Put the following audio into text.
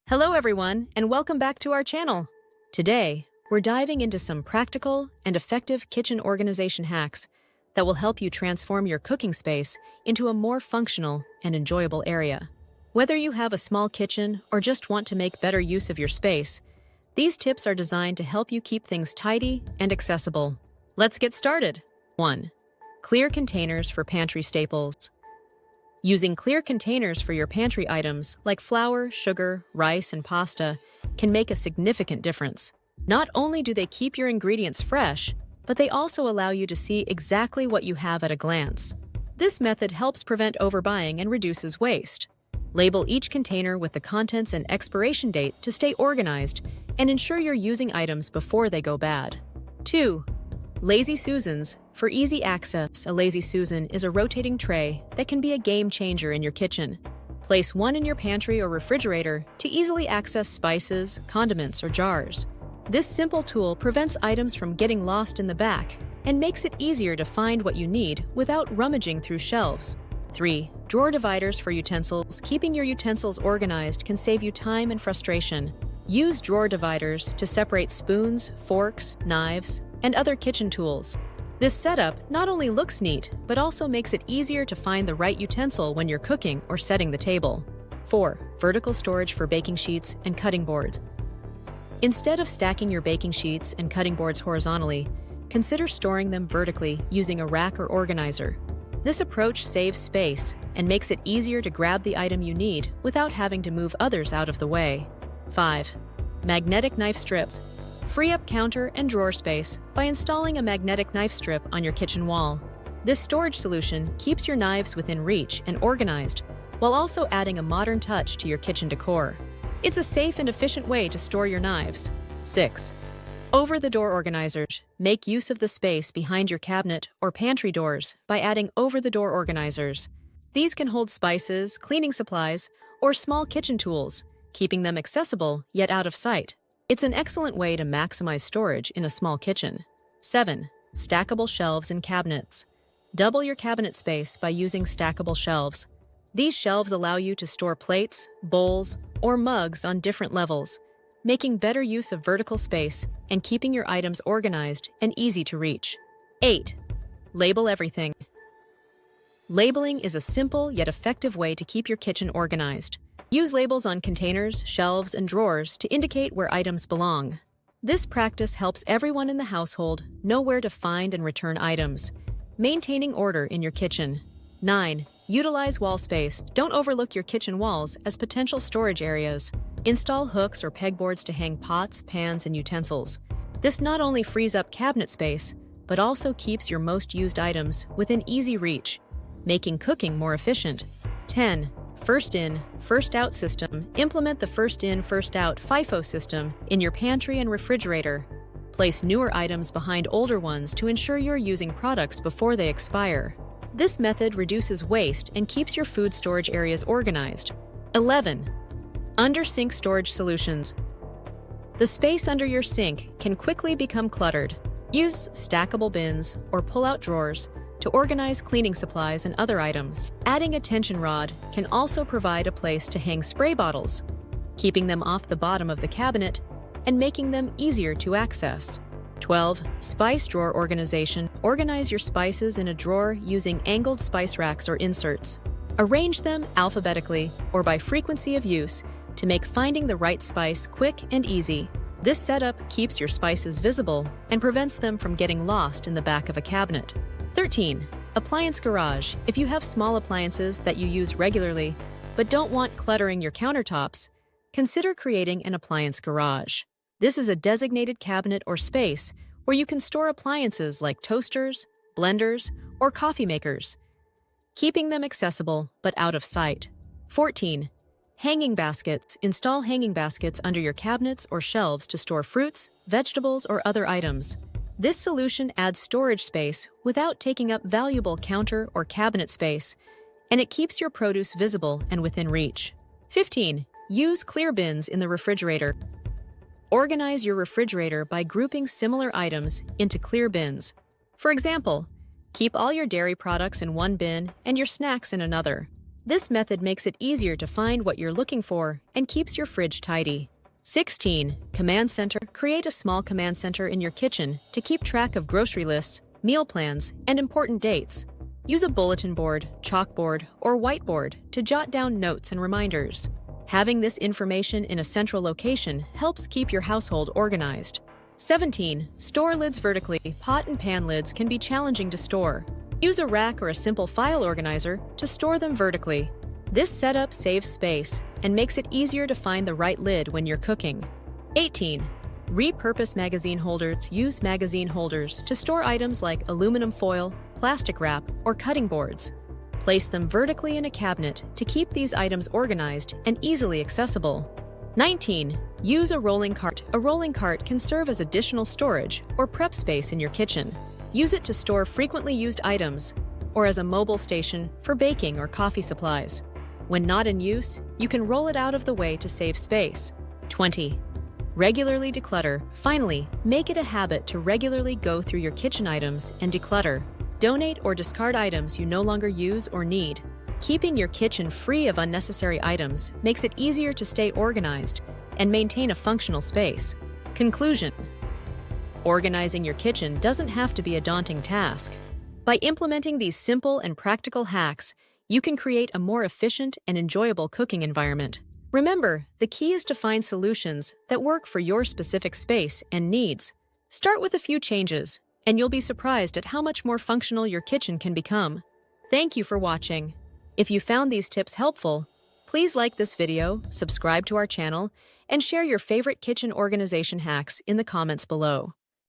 Hello everyone, and welcome back to our channel. Today, we're diving into some practical and effective kitchen organization hacks that will help you transform your cooking space into a more functional and enjoyable area. Whether you have a small kitchen or just want to make better use of your space, these tips are designed to help you keep things tidy and accessible. Let's get started. 1. Clear containers for pantry staples. Using clear containers for your pantry items like flour, sugar, rice, and pasta can make a significant difference. Not only do they keep your ingredients fresh, but they also allow you to see exactly what you have at a glance. This method helps prevent overbuying and reduces waste. Label each container with the contents and expiration date to stay organized and ensure you're using items before they go bad. 2. Lazy Susans. For easy access, a Lazy Susan is a rotating tray that can be a game changer in your kitchen. Place one in your pantry or refrigerator to easily access spices, condiments, or jars. This simple tool prevents items from getting lost in the back and makes it easier to find what you need without rummaging through shelves. 3. Drawer dividers for utensils. Keeping your utensils organized can save you time and frustration. Use drawer dividers to separate spoons, forks, knives, and other kitchen tools. This setup not only looks neat, but also makes it easier to find the right utensil when you're cooking or setting the table. 4. Vertical storage for baking sheets and cutting boards. Instead of stacking your baking sheets and cutting boards horizontally, consider storing them vertically using a rack or organizer. This approach saves space and makes it easier to grab the item you need without having to move others out of the way. 5. Magnetic knife strips. Free up counter and drawer space by installing a magnetic knife strip on your kitchen wall. This storage solution keeps your knives within reach and organized, while also adding a modern touch to your kitchen decor. It's a safe and efficient way to store your knives. 6. Over-the-door organizers. Make use of the space behind your cabinet or pantry doors by adding over-the-door organizers. These can hold spices, cleaning supplies, or small kitchen tools, keeping them accessible yet out of sight. It's an excellent way to maximize storage in a small kitchen. 7. Stackable shelves and cabinets. Double your cabinet space by using stackable shelves. These shelves allow you to store plates, bowls, or mugs on different levels, making better use of vertical space and keeping your items organized and easy to reach. 8. Label everything. Labeling is a simple yet effective way to keep your kitchen organized. Use labels on containers, shelves, and drawers to indicate where items belong. This practice helps everyone in the household know where to find and return items, maintaining order in your kitchen. 9. Utilize wall space. Don't overlook your kitchen walls as potential storage areas. Install hooks or pegboards to hang pots, pans, and utensils. This not only frees up cabinet space, but also keeps your most used items within easy reach, making cooking more efficient. 10. First in, first out system. Implement the first in, first out FIFO system in your pantry and refrigerator. Place newer items behind older ones to ensure you're using products before they expire. This method reduces waste and keeps your food storage areas organized. 11. Under sink storage solutions. The space under your sink can quickly become cluttered. Use stackable bins or pull-out drawers to organize cleaning supplies and other items. Adding a tension rod can also provide a place to hang spray bottles, keeping them off the bottom of the cabinet and making them easier to access. 12. Spice drawer organization. Organize your spices in a drawer using angled spice racks or inserts. Arrange them alphabetically or by frequency of use to make finding the right spice quick and easy. This setup keeps your spices visible and prevents them from getting lost in the back of a cabinet. 13. Appliance garage. If you have small appliances that you use regularly but don't want cluttering your countertops, consider creating an appliance garage. This is a designated cabinet or space where you can store appliances like toasters, blenders, or coffee makers, keeping them accessible but out of sight. 14. Hanging baskets. Install hanging baskets under your cabinets or shelves to store fruits, vegetables, or other items. This solution adds storage space without taking up valuable counter or cabinet space, and it keeps your produce visible and within reach. 15. Use clear bins in the refrigerator. Organize your refrigerator by grouping similar items into clear bins. For example, keep all your dairy products in one bin and your snacks in another. This method makes it easier to find what you're looking for and keeps your fridge tidy. 16. Command Center. Create a small command center in your kitchen to keep track of grocery lists, meal plans, and important dates. Use a bulletin board, chalkboard, or whiteboard to jot down notes and reminders. Having this information in a central location helps keep your household organized. 17. Store lids vertically. Pot and pan lids can be challenging to store. Use a rack or a simple file organizer to store them vertically. This setup saves space and makes it easier to find the right lid when you're cooking. 18. Repurpose magazine holders. Use magazine holders to store items like aluminum foil, plastic wrap, or cutting boards. Place them vertically in a cabinet to keep these items organized and easily accessible. 19. Use a rolling cart. A rolling cart can serve as additional storage or prep space in your kitchen. Use it to store frequently used items or as a mobile station for baking or coffee supplies. When not in use, you can roll it out of the way to save space. 20. Regularly declutter. Finally, make it a habit to regularly go through your kitchen items and declutter. Donate or discard items you no longer use or need. Keeping your kitchen free of unnecessary items makes it easier to stay organized and maintain a functional space. Conclusion: organizing your kitchen doesn't have to be a daunting task. By implementing these simple and practical hacks, you can create a more efficient and enjoyable cooking environment. Remember, the key is to find solutions that work for your specific space and needs. Start with a few changes, and you'll be surprised at how much more functional your kitchen can become. Thank you for watching. If you found these tips helpful, please like this video, subscribe to our channel, and share your favorite kitchen organization hacks in the comments below.